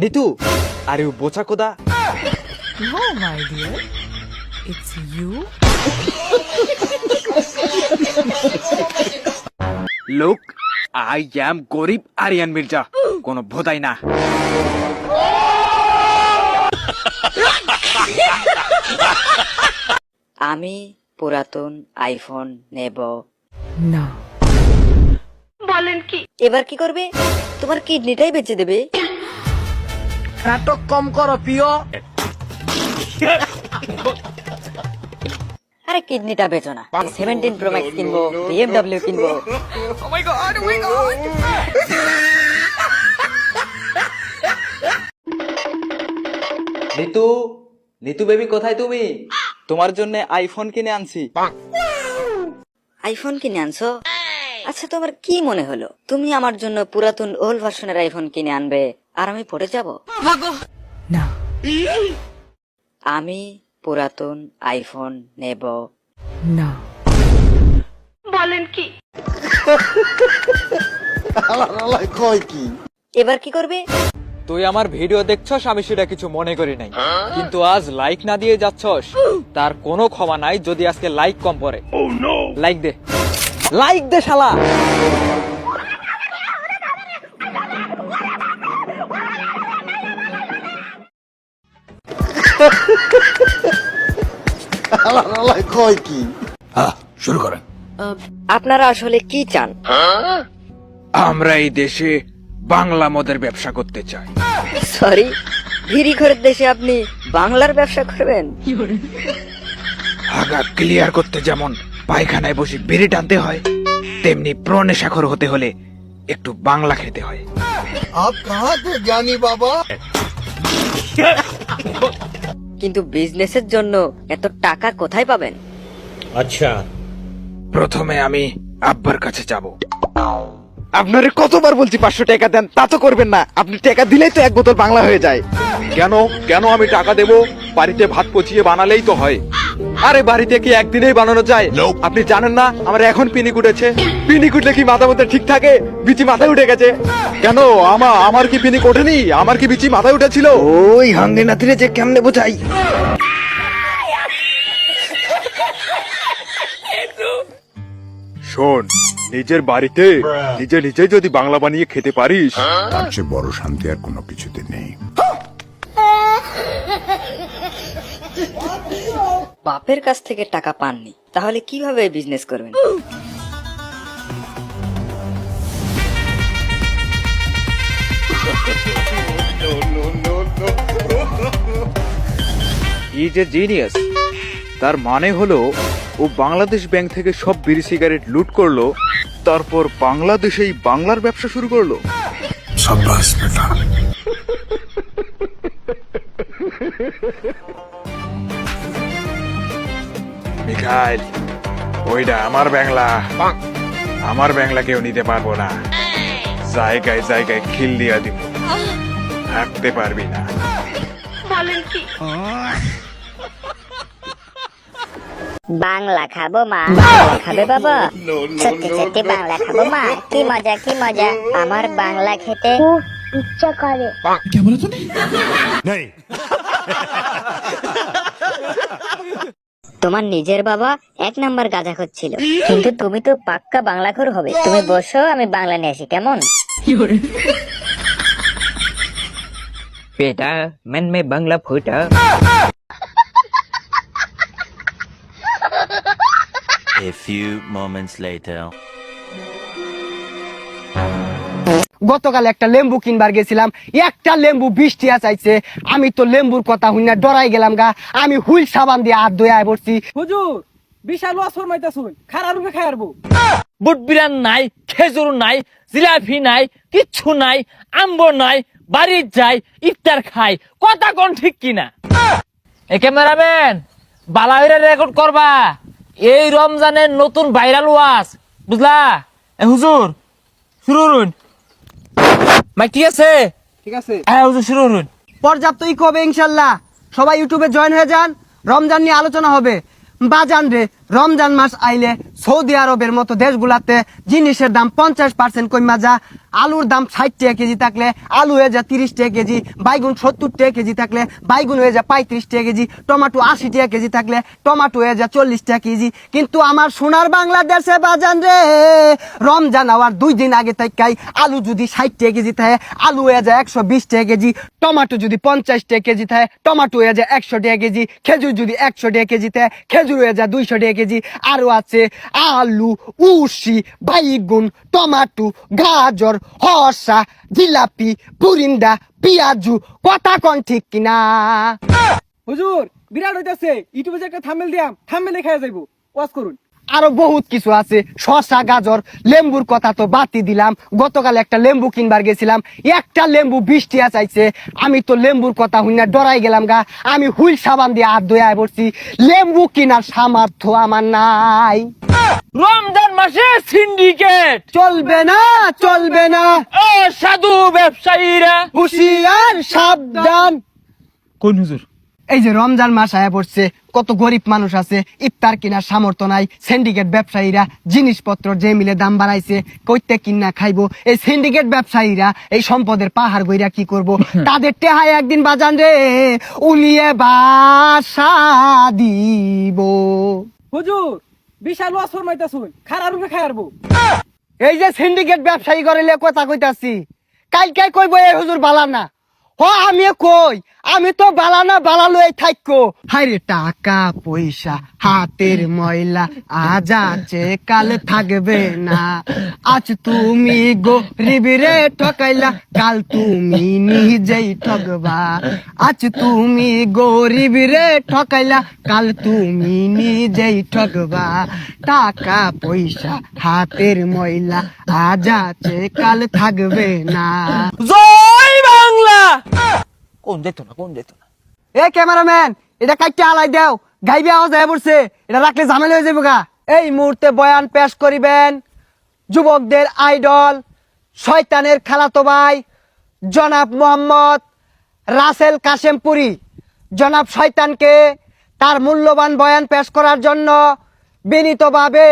Nitu, are you বোচা কোদা? No, my dear. It's you. লোক, I am গরিব আরিয়ান মির্জা, কোনো ভোদাই না। আমি পুরাতন আইফোন নেব। না। বলেন কি? এবার কি করবে? তোমার কিডনিটাই বেঁচে দেবে। নাটক কম করো প্রিয়। আরে কিডনিটা বেচো না, 17 Pro Max কিনবো, BMW কিনবো। নিতু, নিতু বেবি কোথায় তুমি? তোমার জন্য আইফোন কিনে আনছি। আইফোন কিনে আনছো? আচ্ছা, তোমার কি মনে হলো তুমি আমার জন্য পুরাতন ওল্ড ভার্সনের আইফোন কিনে আনবে আর আমি পড়ে যাব? না। আমি পুরাতন আইফোন নেব। না। বলেন কি? এবার কি করবে? তুই আমার ভিডিও দেখছস, আমি সেটা কিছু মনে করি নাই, কিন্তু আজ লাইক না দিয়ে যাচ্ছস, তার কোনো ক্ষমা নাই যদি আজকে লাইক কম পড়ে। লাইক দে, লাইক দে শালা। শুরু করেন। আপনারা আসলে কি চান? আমরা এই দেশে বাংলা মদের ব্যবসা করতে চাই। সরি, ভিড়ি ঘরের দেশে আপনি বাংলার ব্যবসা করবেন? আগা ক্লিয়ার করতে যেমন পায়খানায় বসে বিড়ি টানতে হয়, তেমনি প্রনেশাখর হতে হলে একটু বাংলা খেতে হয়। আপ কাহা কে জ্ঞানী বাবা? কিন্তু বিজনেসের জন্য এত টাকা কোথায় পাবেন? আচ্ছা, প্রথমে আমি আব্বার কাছে যাব। আপনারে কতবার বলছি 500 টাকা দেন, তা তো করবেন না। আপনি টাকা দিলেই তো এক বোতল বাংলা হয়ে যায়। কেন কেন আমি টাকা দেব? বাড়িতে ভাত পচিয়ে বানালেই তো হয়। আরে বাড়িতে কি একদিনেই বানানো যায়? আপনি জানেন না আমার এখন পিনিক উঠেছে? পিনিক উঠলে কি মাথা মধ্যে ঠিক থাকে? বিচি মাথায় উঠে গেছে। কেন আমার কি পিনিক ওঠেনি? আমার কি বিচি মাথায় উঠেছিল? ওই হাঙ্গে নাতিরে যে কেমনে বোঝাই। শোন, নিজের বাড়িতে নিজে নিজে যদি বাংলা বানিয়ে খেতে পারিস, তার চেয়ে বড় শান্তি আর কোনো কিছুতে নেই। বাপের কাছ থেকে টাকা পাননি, তাহলে কিভাবে বিজনেস করবেন? ই যে জিনিয়াস। তার মানে হলো ও বাংলাদেশ ব্যাংক থেকে সব বিড়ি সিগারেট লুট করলো, তারপর বাংলাদেশেই বাংলার ব্যবসা শুরু করলো। সাব্বাস বেটা। মিখাইল, ওইটা আমার বাংলা। আমার বাংলা কেউ নিতে পারবো না। জায়গায় জায়গায় খিল দিয়া দিব, থাকতে পারবি না। বাংলা খাবো মা? বাংলা খাবে বাবা? সত্যি সত্যি বাংলা খাবো মা? কি মজা কি মজা, আমার বাংলা খেতে খুব ইচ্ছা করে। তোমার নিজের বাবা 1 নাম্বার গাঁজা খাচ্ছিল, কিন্তু তুমি তো পাক্কা বাংলাখোর হবে। তুমি বসো, আমি বাংলা নিয়ে আসি, কেমন? बेटा मन में बांग्ला फूटा। A few moments later. গতকাল একটা লেম্বু কিনবার গেছিলাম, একটা লেম্বু 20 টাকা চাইছে। আমি তো লেম্বুর কথা শুনে ডরাই গেলাম গা। আমি হুইল সাবান দিয়ে হাত ধুয়ে আয় পড়ছি। হুজুর, বিশাল ওয়াসর মাইতাছুন, খারা রূপে খায়ারবো। বুট বিরান নাই, খেজুর নাই, জিলাপি নাই, কিচ্ছু নাই, আম্বর নাই। বাড়ির যাই, ইফতার খাই, কথা কোন ঠিক কিনা? এ ক্যামেরাম্যান, বালাইরা রেকর্ড করবা। এই রমজানের নতুন ভাইরাল ওয়াজ, বুঝলা? হুজুর শুরু করুন। মাইক ঠিক আছে? ঠিক আছে। হ্যাঁ হুজুর শুরু করুন। পর্যাপ্ত ইক হবে ইনশাল্লাহ। সবাই ইউটিউবে জয়েন হয়ে যান, রমজান নিয়ে আলোচনা হবে। বাজান রে, রমজান মাস আইলে সৌদি আরবের মতো দেশগুলাতে জিনিসের দাম 50% কমা যা, আলুর দাম 60 টাকা কেজি থাকলে আলু হয়ে যা 30 টাকা কেজি, বাইগুন 70 টাকা কেজি থাকলে বাইগুন হয়ে যা 35 টাকা কেজি, টমেটো 80 টাকা কেজি থাকলে টমেটো হয়ে যা 40 টাকা কেজি। কিন্তু আমার সোনার বাংলাদেশে বাজান রে, রমজান হওয়ার 2 দিন আগে থেকে আলু যদি 60 টাকা কেজি থাকে আলু হয়ে যায় 120 টাকা কেজি, টমেটো যদি 50 টাকা কেজি থাকে টমেটো হয়ে যায় 100 টাকা কেজি, খেজুর যদি 100 টাকা কেজি থাকে খেজুর হয়ে যায় 200 টাকা কেজি। আরো আছে আলু, উশি, বাইগুন, টমেটো, গাজর, হরসা, জিলাপি, পুরিন্দা, পিয়াজু। কথা কোন ঠিক কিনা? হুজুর বিরাট হইতাছে, ইউটিউবে যে একটা থাম্বনেল দিয়াম, থাম্বনেলে খেয়ে যাইবো, ওয়াজ করুন। আরো বহুত কিছু আছে, শসা, গাজর, লেম্বুর কথা তো বাতি দিলাম। গতকাল একটা লেম্বু কিনবার গেছিলাম, একটা লেম্বু 20 টাকা চাইছে। আমি তো লেম্বুর কথা শুনে ডরাই গেলাম গা, আমি হুইল সাবান দিয়ে হাত ধুয়ে পড়ছি। লেম্বু কেনার সামর্থ্য আমার নাই। রমজান মাসে সিন্ডিকেট চলবে না, চলবে না, ও সাধু ব্যবসায়ীরা হুশিয়ার সাবধান। কোন হুজুর? এই যে রমজান মাস আয়া পড়ছে, কত গরিব মানুষ আছে, ইফতার কেনার সামর্থ্য নাই। সিন্ডিকেট ব্যবসায়ীরা জিনিসপত্র যে মিলে দাম বাড়াইছে, কইতে কিনা খাইবো। এই সিন্ডিকেট ব্যবসায়ীরা এই সম্পদের পাহাড় গইরা কি করব? তাদের টেহায় একদিন বাজান রে উলিয়ে বাসা দিব। হুজুর বিশাল ওয়াজ ফরমাইতাছুন, খারাপ রূপে খায়ারবো। এই যে সিন্ডিকেট ব্যবসায়ী করিলে কথা কইতাছি, কালকে কইব এই হুজুর বালা না। হ আমি কই, আমি তো বালা না, বালা লই থাকো। হাইরে টাকা পয়সা হাতের ময়লা, আজ আছে কাল থাকবে না। আজ তুমি গরিব রে ঠকাইলা, কাল তুমি নিজেই ঠকবা। আজ তুমি গরিব রে ঠকাইলা, কাল তুমি নিজেই ঠকবা। টাকা পয়সা হাতের ময়লা, আজ আছে কাল থাকবে না। জয় বাংলা। কোন যেত না, কোন যেত না। এ ক্যামেরাম্যান, এটা কাটতে আলাই দাও, গাইবে আওয়াজ হয়ে পড়ছে, এটা রাখলে ঝামেলা হয়ে যাবে গা। এই মুহূর্তে বয়ান পেশ করিবেন যুবকদের আইডল, শয়তানের খালাতো ভাই জনাব মোহাম্মদ রাসেল কাশেমপুরি। জনাব শয়তানকে তার মূল্যবান বয়ান পেশ করার জন্য বিনীতভাবে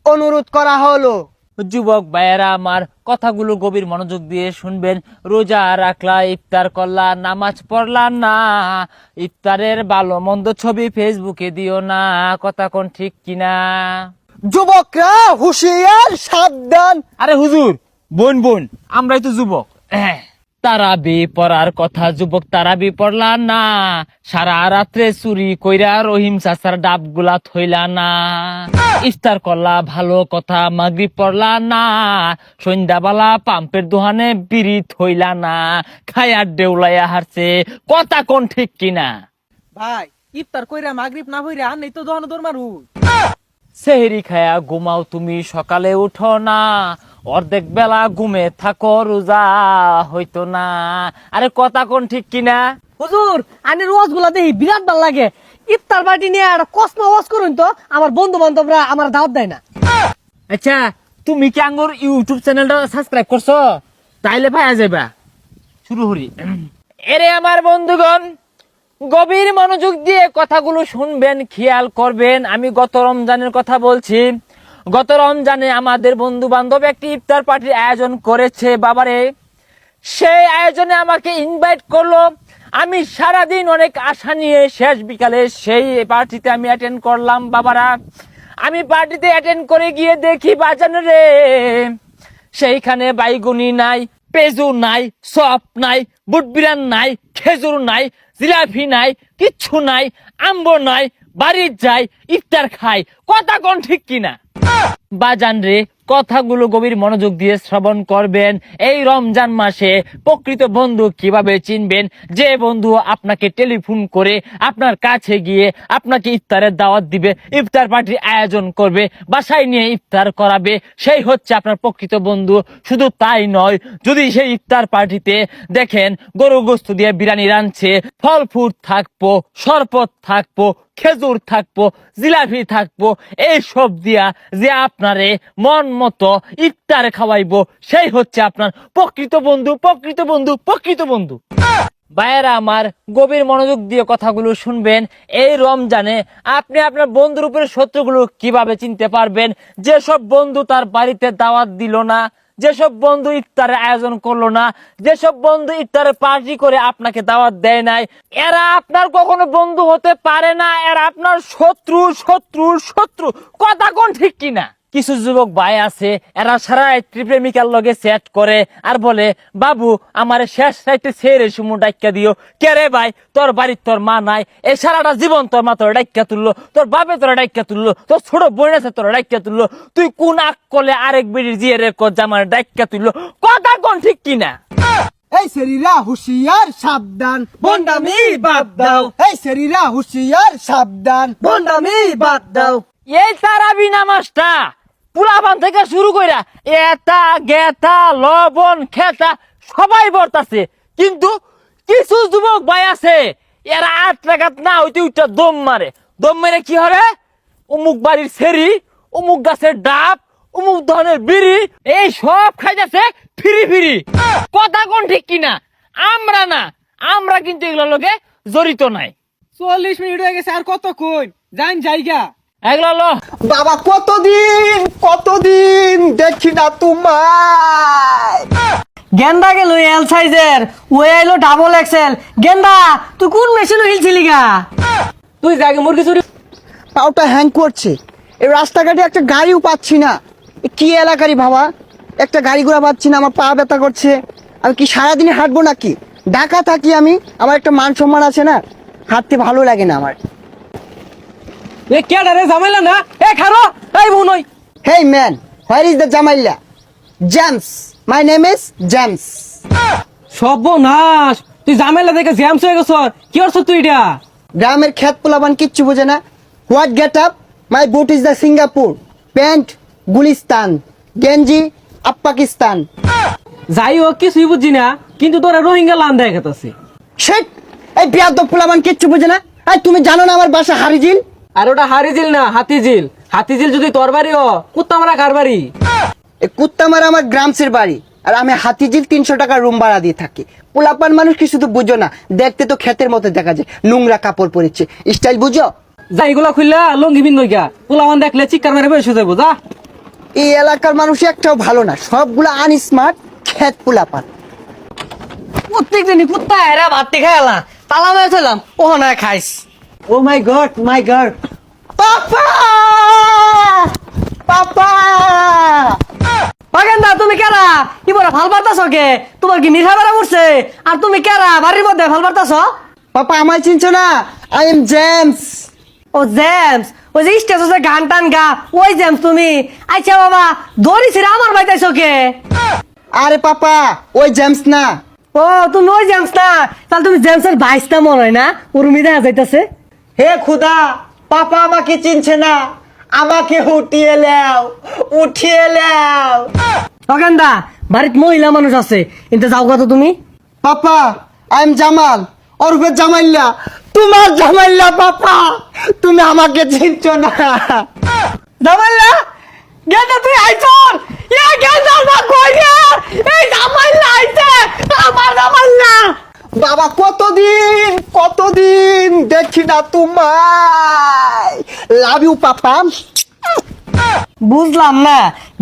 অনুরোধ করা হলো। যুবক ভাইয়েরা আমার কথাগুলো গভীর মনোযোগ দিয়ে শুনবেন। রোজা রাখলা, ইফতার করলা, নামাজ পড়লা না, ইফতারের ভালো মন্দ ছবি ফেসবুকে দিও না। কথা কোন ঠিক কিনা? যুবকরা হুঁশিয়ার সাবধান। আরে হুজুর, বোন বোন, আমরাই তো যুবক। তারাবি পড়ার কথা, যুবক তারাবি পড়লা না। সারা রাত্রে চুরি কইরা রহিম চাচার ডাব গুলা থইলা না। ইফতার করলা ভালো কথা, মাগরিব পড়লা না। সন্ধ্যাবেলা পাম্পের দোকানে বিড়ি থইলা না। খায়ার দেউলাইয়া হারছে। কথা কোন ঠিক কিনা? ভাই ইফতার কইরা মাগরিব না হইরা নেই তো দহন দৌড় মারু। সেহেরি খায়া ঘুমাও তুমি, সকালে উঠো না। অর্ধেক বেলা ঘুমে থাকো, রোজা হইতো না। আরে কথা কোন ঠিক কিনা? হুজুর আনি রোজ গুলা দেখি বিরাট ভাল লাগে। ইফতার পার্টি নিয়ে একটা কসমা ওয়াজ করুন তো, আমার বন্ধু বান্ধবরা আমার দাওয়াত দেয় না। আচ্ছা, তুমি কি আঙ্গুর ইউটিউব চ্যানেলটা সাবস্ক্রাইব করছো? তাইলে পাওয়া যাবা। শুরু করি। এরে আমার বন্ধুগণ, গভীর মনোযোগ দিয়ে কথাগুলো শুনবেন, খেয়াল করবেন। আমি গত রমজানের কথা বলছি। গত রমজানে আমাদের বন্ধু বান্ধব একটি ইফতার পার্টির আয়োজন করেছে। বাবারে, সেই আয়োজনে আমাকে ইনভাইট করলো। আমি সারাদিন অনেক আশা নিয়ে শেষ বিকালে সেই পার্টিতে আমি অ্যাটেন্ড করলাম। বাবারা, আমি পার্টিতে অ্যাটেন্ড করে গিয়ে দেখি বাজানো রে, সেইখানে বাইগুনি নাই, পেজু নাই, সপ নাই, বুটবিরান নাই, খেজুর নাই, জিলাপি নাই, কিচ্ছু নাই, আম্বর নাই। বাড়ির যাই, ইফতার খাই। কথা কোন ঠিক কিনা? বাজান রে, কথাগুলো গভীর মনোযোগ দিয়ে শ্রবণ করবেন। এই রমজান মাসে প্রকৃত বন্ধু কিভাবে চিনবেন? যে বন্ধু আপনাকে টেলিফোন করে আপনার কাছে গিয়ে আপনাকে ইফতারের দাওয়াত দিবে, ইফতার পার্টির আয়োজন করবে, বাসায় নিয়ে ইফতার করাবে, সেই হচ্ছে আপনার প্রকৃত বন্ধু। শুধু তাই নয়, যদি সেই ইফতার পার্টিতে দেখেন গরু গোস্ত দিয়ে বিরিয়ানি রাঁধছে, ফল ফ্রুট থাকবো, শরবত থাকবো, খেজুর থাকবো, জিলাপি থাকবো, এই সব দিয়া যে আপনারে মন মতো ইফতার খাওয়াইবো, সেই হচ্ছে আপনার প্রকৃত বন্ধু, প্রকৃত বন্ধু, প্রকৃত বন্ধু। ভাইয়েরা আমার, গভীর মনোযোগ দিয়ে কথাগুলো শুনবেন। এই রমজানে আপনি আপনার বন্ধুর উপরে শত্রুগুলো কিভাবে চিনতে পারবেন? যেসব বন্ধু তার বাড়িতে দাওয়াত দিল না, যেসব বন্ধু ইফতারের আয়োজন করলো না, যেসব বন্ধু ইফতারের পার্টি করে আপনাকে দাওয়াত দেয় নাই, এরা আপনার কখনো বন্ধু হতে পারে না। এরা আপনার শত্রু শত্রু শত্রু। কথা কোন ঠিক কিনা? কিছু যুবক ভাই আছে, এরা সারা রাত্রি প্রেমিকার লগে সেট করে আর বলে, বাবু আমার শেষ রাইতে ছেড়ে সুমু ডাক্কা দিও। কে রে ভাই, তোর বাড়ির তোর মা নাই, এই সারাটা জীবন তোর মা তোর ডাক্কা তুললো, তোর বাপে তোর ডাক্কা তুললো, তোর ছোট বোন আছে তোর ডাক্কা তুললো, তুই কোন আকলে আরেক বেড়ির জিয়ে রে জামার ডাক্কা তুললো। কথা কোন ঠিক কিনা? এই শরীরা হুশিয়ার সাবধান, বন্ডামি বাদ দাও। এই শরীরা হুশিয়ার সাবধান, বন্ডামি বাদ দাও। এই তারাবি নামাজটা পুলাবান থেকে শুরু কইরা এটা গেতা লবণ খেতা সবাই বর্তাছে, কিন্তু কিছু যুবক ভাই আছে এরা 8 রাকাত না হইতে উঠা দম মারে। দম মেরে কি হবে? অমুক বাড়ির সেরি, অমুক গাছের ডাব, অমুক ধরনের বিড়ি, এই সব খাইতেছে ফিরি ফিরি। কথা কোন ঠিক কিনা? আমরা না, আমরা কিন্তু এগুলোর লগে জড়িত নাই। 40 মিনিট হয়ে গেছে, আর কত কই যান জায়গা। এগুলো লো বাবা কতদিন দেখি না তোমায়। গেন্দা গেল এল সাইজের, ওই আইলো ডাবল এক্সেল। গেন্দা তুই কোন মেশিনে হিলছিলি গা? তুই জাগে মুরগি চুরি। পাউটা হ্যাং করছে, এই রাস্তাঘাটে একটা গাড়িও পাচ্ছি না। এ কি এলাকারই বাবা, একটা গাড়ি ঘোড়া পাচ্ছি না, আমার পা ব্যথা করছে। আমি কি সারাদিনে হাঁটবো নাকি? ঢাকা থাকি আমি, আমার একটা মান সম্মান আছে না, হাঁটতে ভালো লাগে না আমার। এ কেডা রে জামাইলা না? এ খারো, এই বউ নই। Hey man, where is the জামাইলা? James, my name is James. সর্বনাশ, তুই জামাইলা দেখে জ্যামস হয়ে গেছ। কি করছ তুই এটা? গ্রামের খেত পোলাবান কিচ্ছু বোঝে না। What get up? My boot is the Singapore, pant Gulistan, গেঞ্জি আপ পাকিস্তান। যাই হোক কিছুই বুঝছি না, কিন্তু তোরা রোহিঙ্গা লান দেখা গেছে। শেট, এই বিয়াদব পোলাবান কিচ্ছু বোঝে না। এই তুমি জানো না আমার বাসা হারিজিল? আর ওটা হারিজিল না, হাতিঝিল। হাতিঝিল যদি তোর বাড়ি হ, কুত্তা মারা কার বাড়ি? এই কুত্তামারা আমার গ্রামসের বাড়ি, আর আমি হাতিঝিল 300 টাকা রুম ভাড়া দিয়ে থাকি। পোলাপান মানুষ কি শুধু বুঝো না, দেখতে তো ক্ষেতের মতো দেখা যায়, নোংরা কাপড় পরেছে, স্টাইল বুঝো? যা এগুলা খুললা লঙ্গি বিন গা, পোলাওয়ান দেখলে চিৎকার মেরে বসে যাবো। যা, এই এলাকার মানুষ একটাও ভালো না, সবগুলা আনস্মার্ট ক্ষেত পোলাপান। প্রত্যেক দিনই কুত্তা এরা ভাত খাই এলা তালা মেরে চলাম, ও না খাইস। ও মাই গড, মাই গড, পাপা পাপা। বাগান্দা তুমি কেরা? কি বড় ভাল বার্তাছ কে? তোমার কি মিঠা বেড়া উঠছে? আর তুমি কেরা বাড়ির মধ্যে ভাল বার্তাছ? পাপা আমায় চিনছো না? I am James. ও জেমস, ওই যে স্টেজে গান টান গা, ওই জেমস তুমি? আচ্ছা বাবা, দড়ি ছিড়ে আমার বাইতাইছ কে? আরে পাপা, ওই জেমস না। ও তুমি ওই জেমস না? তাহলে তুমি জেমসের ভাইস না মনে হয় না? উর্মি দেখা যাইতাছে। হে খুদা, পাপা আমাকে চিনছে না, আমাকে উঠিয়ে লাও, উঠিয়ে লাও। বাগান্দা বাড়িতে মহিলা মানুষ আছে, কিন্তু যাও কত তুমি? পাপা আই এম জামাল, ওরফে জামাইল্লা, তোমার জামাইল্লা। পাপা তুমি আমাকে চিনছো না। জামাইলা গেন্দা তুই আইছর? এ গেন্দা না কই রে? এই জামাইলা আইছে, আমার জামাইলা। বাবা কতদিন দেখি না তোমায়। Love you papa. বুঝলাম না,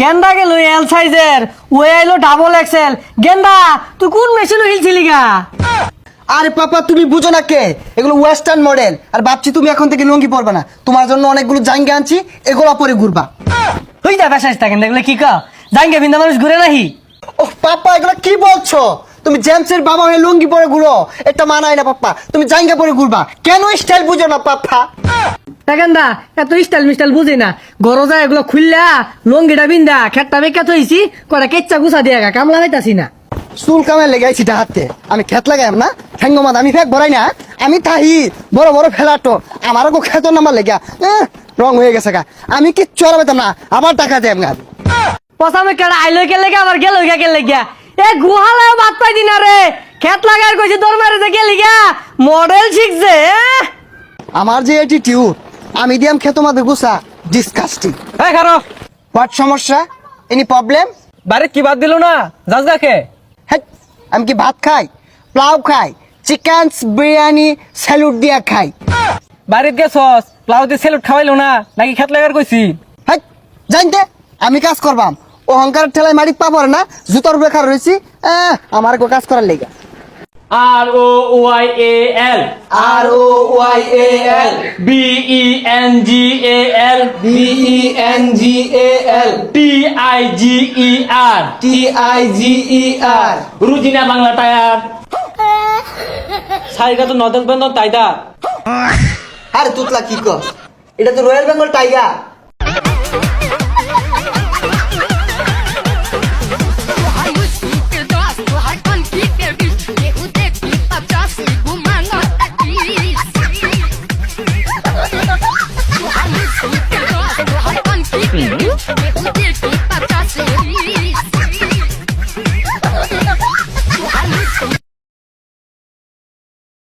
গেন্দা গেল এল সাইজের, ওই আইলো ডাবল এক্সেল। গেন্দা তুই কোন মেশিনে হিলছিলি গা? আরে পাপা তুমি বুঝো না কে, এগুলো ওয়েস্টার্ন মডেল। আর ভাবছি তুমি এখন থেকে লুঙ্গি পরবে না, তোমার জন্য অনেকগুলো জাঙ্গা আনছি, এগুলো পরে ঘুরবা। তুই যা বেসাইস থাকেন, দেখলে কি কা জাঙ্গে বিন্দা মানুষ ঘুরে নাহি। ও পাপা এগুলো কি বলছো? তুমি জেমসের বাবা হয়ে লুঙ্গি পরে ঘুরো, এটা মানায় না পাপা। তুমি জাঙ্গা পরে ঘুরবা, কেন স্টাইল বুঝো না পাপা? গেন্দা এত স্টাইল মিস্টাইল বুঝি না, ঘর যায় এগুলো খুললা লঙ্গিটা বিন্দা খেটটা বেকা থইছি, করে কেচ্চা গুছা দিয়া গা, কামলা হইতাছি না। চুল কামে লেগাইছি হাতে, আমি খেত লাগাই না ঠ্যাঙ্গ মাদ, আমি ফেক ভরাই না, আমি তাহি বড় বড় ফেলাটো, আমারও গো খেত নামার লেগা রং হয়ে গেছে গা, আমি কিচ্ছু আর পেতাম না, আবার টাকা দেব গা। পসামে কেডা আইলো কে লেগা, আবার গেল কে লেগা? এ গুহালায় বাদ পাই দিনা রে, খেত লাগাই কইছি তোর মারে যে গেলি গা, মডেল শিখছে। আমার যে অ্যাটিটিউড, আমি দিয়াম খেত মাদে গুছা, ডিসকাস্টিং। এই খারো, হোয়াট সমস্যা? Any problem? বাড়িতে কি বাদ দিল না? যাস গাকে হ্যাঁ, আমি কি ভাত খাই, প্লাউ খাই, চিকেন বিরিয়ানি স্যালুট দিয়া খাই। বাড়িতে গেছস প্লাউতে সেলুট খাওয়াইলো না নাকি খেত লাগার কইছি? হাই জানতে আমি কাজ করবাম, অহংকারের ঠেলায় মাটিত পা পড়ে না, জুতোর বেকার রয়েছি, আমার গো কাজ করার লেগা। ROYAL ROYAL BENGAL BENGAL TIGER TIGER রুজিনা বাংলা টায়ার সাইগা তো নদন বন্ধন তাইদা। আরে তুতলা কি কস, এটা তো রয়্যাল বেঙ্গল টাইগার।